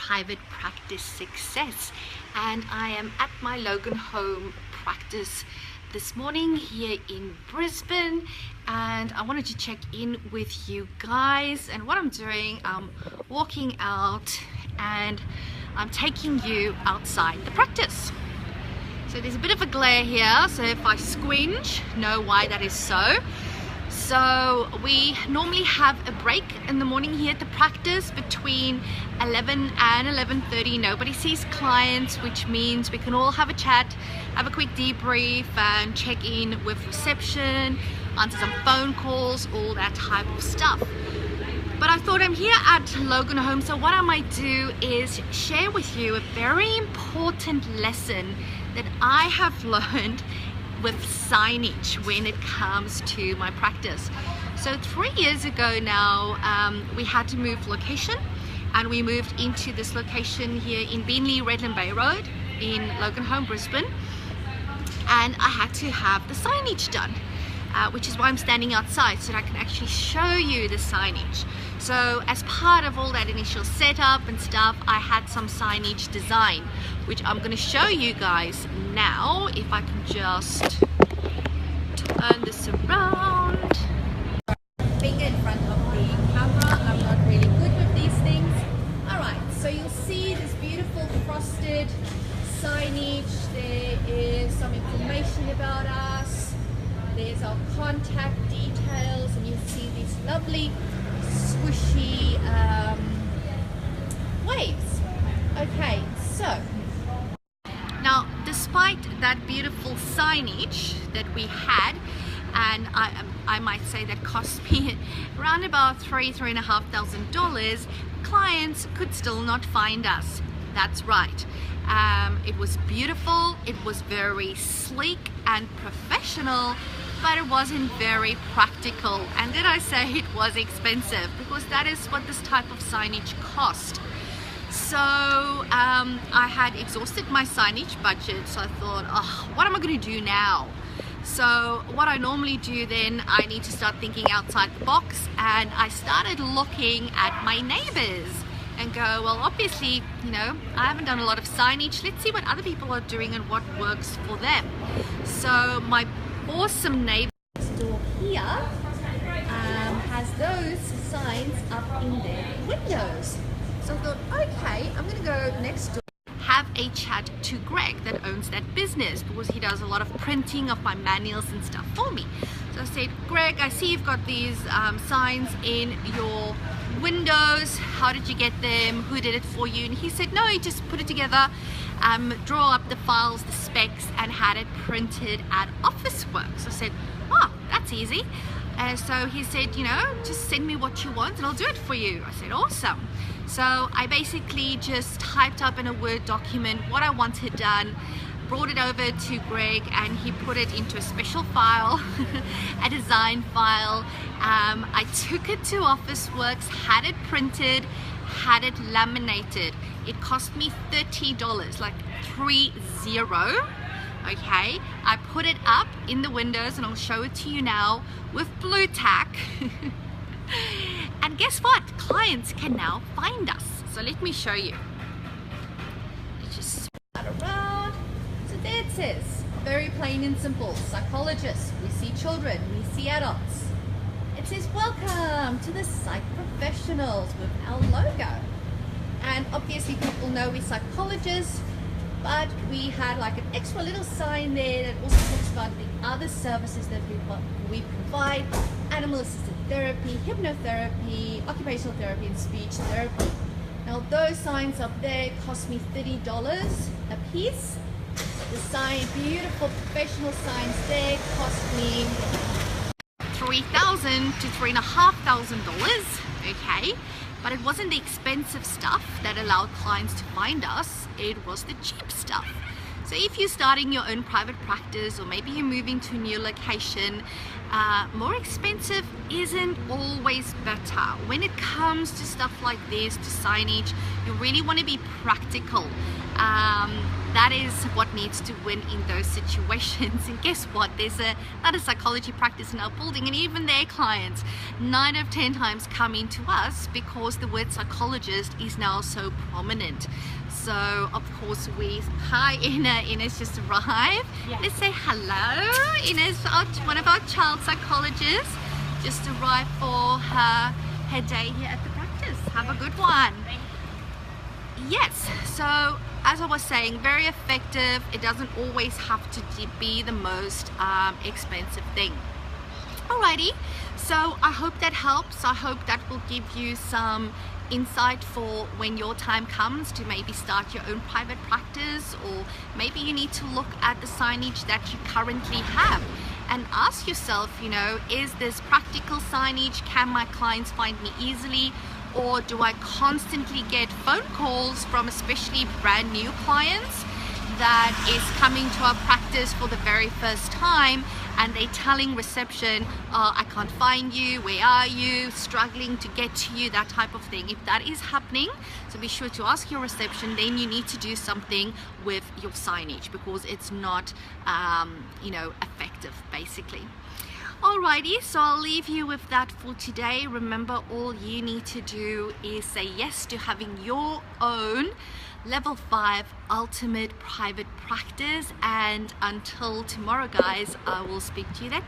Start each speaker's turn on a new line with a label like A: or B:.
A: private practice success, and I am at my Logan Home practice this morning here in Brisbane, and I wanted to check in with you guys. And what I'm doing, I'm walking out and I'm taking you outside the practice. So there's a bit of a glare here, so if I squinch, know why that is so. So we normally have a break in the morning here at the practice between 11 and 11:30. Nobody sees clients, which means we can all have a chat, have a quick debrief and check in with reception, answer some phone calls, all that type of stuff. But I thought I'm here at Logan Home, so what I might do is share with you a very important lesson that I have learned with signage when it comes to my practice. So 3 years ago now, we had to move location, and we moved into this location here in Beenleigh, Redland Bay Road in Logan Home, Brisbane, and I had to have the signage done, which is why I'm standing outside so that I can actually show you the signage. So as part of all that initial setup and stuff, I had some signage design, which I'm going to show you guys now. If I can just turn this around. Finger in front of the camera, I'm not really good with these things. Alright, so you'll see this beautiful frosted signage. There is some information about us. There's our contact details, and you'll see these lovely swishy waves. Okay, so now despite that beautiful signage that we had, and I might say that cost me around about $3,500, clients could still not find us. That's right. It was beautiful, it was very sleek and professional, but it wasn't very practical. And did I say it was expensive? Because that is what this type of signage cost. So I had exhausted my signage budget, so I thought, oh, what am I going to do now? So what I normally do then, I need to start thinking outside the box, and I started looking at my neighbors and go, well, obviously, you know, I haven't done a lot of signage. Let's see what other people are doing and what works for them. So my awesome neighbor next door here has those signs up in their windows. So I thought, okay, I'm gonna go next door, have a chat to Greg that owns that business, because he does a lot of printing of my manuals and stuff for me. So I said, Greg, I see you've got these signs in your windows. How did you get them? Who did it for you? And he said, no, he just put it together, draw up the files, the specs, and had it printed at Officeworks. So I said, oh, that's easy. So he said, you know, just send me what you want and I'll do it for you. I said, awesome. So I basically just typed up in a Word document what I wanted done, brought it over to Greg, and he put it into a special file, a design file. I took it to Officeworks, had it printed, had it laminated. It cost me $30, like 30. Okay, I put it up in the windows, and I'll show it to you now, with blue tack. And guess what? Clients can now find us. So let me show you. Let's just spin that around. So there it says, very plain and simple, psychologists. We see children, we see adults. It says, welcome to the Psych Professionals, with our logo. And obviously people know we're psychologists, but we had like an extra little sign there that also talks about the other services that we provide: animal assisted therapy, hypnotherapy, occupational therapy, and speech therapy. Now those signs up there cost me $30 a piece. The sign, beautiful professional signs there, cost me $3,000 to $3,500. Okay, but it wasn't the expensive stuff that allowed clients to find us, it was the cheap stuff. So if you're starting your own private practice, or maybe you're moving to a new location, more expensive isn't always better. When it comes to stuff like this, to signage, you really want to be practical. That is what needs to win in those situations. And guess what? There's another psychology practice in our building, and even their clients 9 out of 10 times come into us because the word psychologist is now so prominent. So of course hi Ines just arrived. Yeah. Let's say hello. Ines, one of our child psychologists, just arrived for her day here at the practice. Have a good one. Yes, so as I was saying, very effective. It doesn't always have to be the most expensive thing. Alrighty, so I hope that helps. I hope that will give you some insight for when your time comes to maybe start your own private practice, or maybe you need to look at the signage that you currently have and ask yourself, you know, is this practical signage? Can my clients find me easily? Or do I constantly get phone calls from especially brand new clients that is coming to our practice for the very first time, and they're telling reception, oh, I can't find you, where are you, struggling to get to you, that type of thing. If that is happening, so be sure to ask your reception, then you need to do something with your signage because it's not you know, effective basically. Alrighty, so I'll leave you with that for today. Remember, all you need to do is say yes to having your own level 5 ultimate private practice, and until tomorrow guys, I will speak to you then.